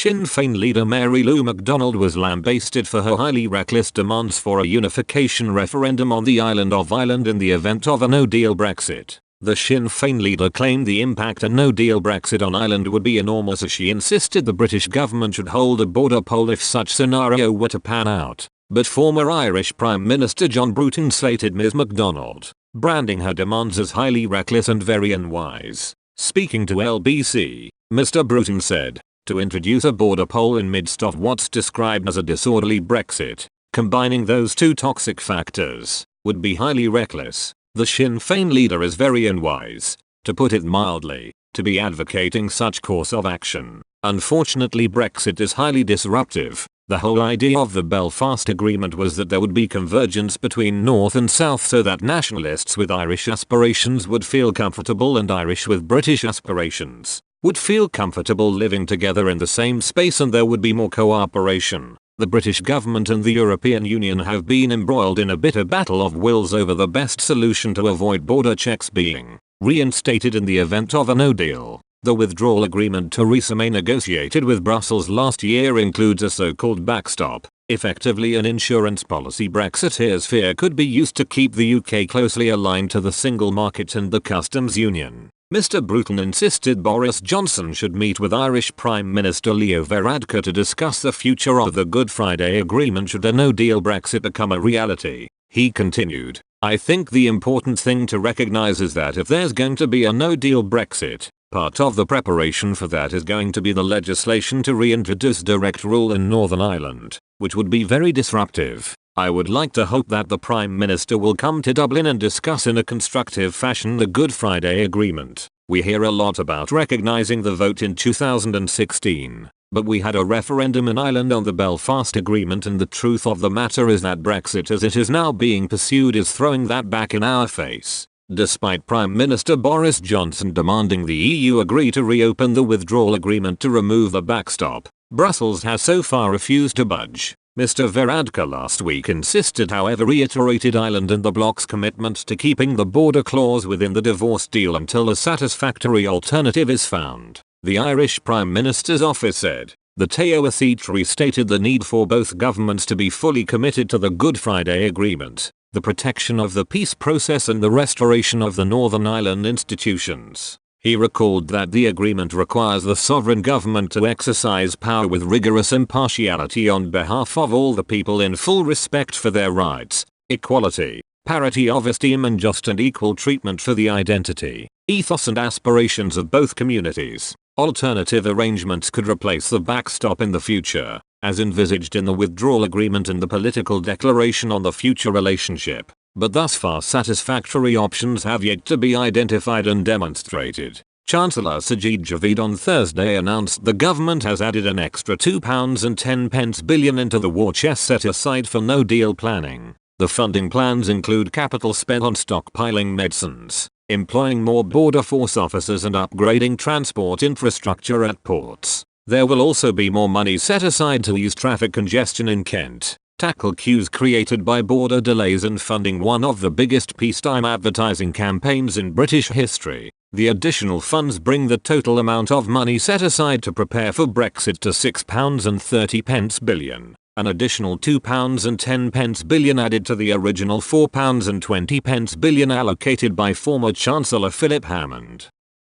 Sinn Fein leader Mary Lou MacDonald was lambasted for her highly reckless demands for a unification referendum on the island of Ireland in the event of a no-deal Brexit. The Sinn Fein leader claimed the impact a no-deal Brexit on Ireland would be enormous, as she insisted the British government should hold a border poll if such scenario were to pan out. But former Irish Prime Minister John Bruton slated Ms MacDonald, branding her demands as highly reckless and very unwise. Speaking to LBC, Mr Bruton said, to introduce a border poll in midst of what's described as a disorderly Brexit, combining those two toxic factors, would be highly reckless. The Sinn Fein leader is very unwise, to put it mildly, to be advocating such course of action. Unfortunately, Brexit is highly disruptive. The whole idea of the Belfast Agreement was that there would be convergence between North and South so that nationalists with Irish aspirations would feel comfortable and Irish with British aspirations would feel comfortable living together in the same space, and there would be more cooperation. The British government and the European Union have been embroiled in a bitter battle of wills over the best solution to avoid border checks being reinstated in the event of a no deal. The withdrawal agreement Theresa May negotiated with Brussels last year includes a so-called backstop, effectively an insurance policy. Brexiteers fear could be used to keep the UK closely aligned to the single market and the customs union. Mr Bruton insisted Boris Johnson should meet with Irish Prime Minister Leo Varadkar to discuss the future of the Good Friday Agreement should a no-deal Brexit become a reality. He continued, "I think the important thing to recognise is that if there's going to be a no-deal Brexit, part of the preparation for that is going to be the legislation to reintroduce direct rule in Northern Ireland, which would be very disruptive. I would like to hope that the Prime Minister will come to Dublin and discuss in a constructive fashion the Good Friday Agreement. We hear a lot about recognising the vote in 2016, but we had a referendum in Ireland on the Belfast Agreement, and the truth of the matter is that Brexit as it is now being pursued is throwing that back in our face." Despite Prime Minister Boris Johnson demanding the EU agree to reopen the withdrawal agreement to remove the backstop, Brussels has so far refused to budge. Mr Varadkar last week insisted, however, reiterated Ireland and the bloc's commitment to keeping the border clause within the divorce deal until a satisfactory alternative is found. The Irish Prime Minister's office said, the Taoiseach restated the need for both governments to be fully committed to the Good Friday Agreement, the protection of the peace process and the restoration of the Northern Ireland institutions. He recalled that the agreement requires the sovereign government to exercise power with rigorous impartiality on behalf of all the people in full respect for their rights, equality, parity of esteem and just and equal treatment for the identity, ethos and aspirations of both communities. Alternative arrangements could replace the backstop in the future, as envisaged in the withdrawal agreement and the political declaration on the future relationship. But thus far satisfactory options have yet to be identified and demonstrated. Chancellor Sajid Javid on Thursday announced the government has added an extra £2.10 billion into the war chest set aside for no-deal planning. The funding plans include capital spent on stockpiling medicines, employing more border force officers and upgrading transport infrastructure at ports. There will also be more money set aside to ease traffic congestion in Kent, tackle queues created by border delays and funding one of the biggest peacetime advertising campaigns in British history. The additional funds bring the total amount of money set aside to prepare for Brexit to £6.30 billion, an additional £2.10 billion added to the original £4.20 billion allocated by former Chancellor Philip Hammond.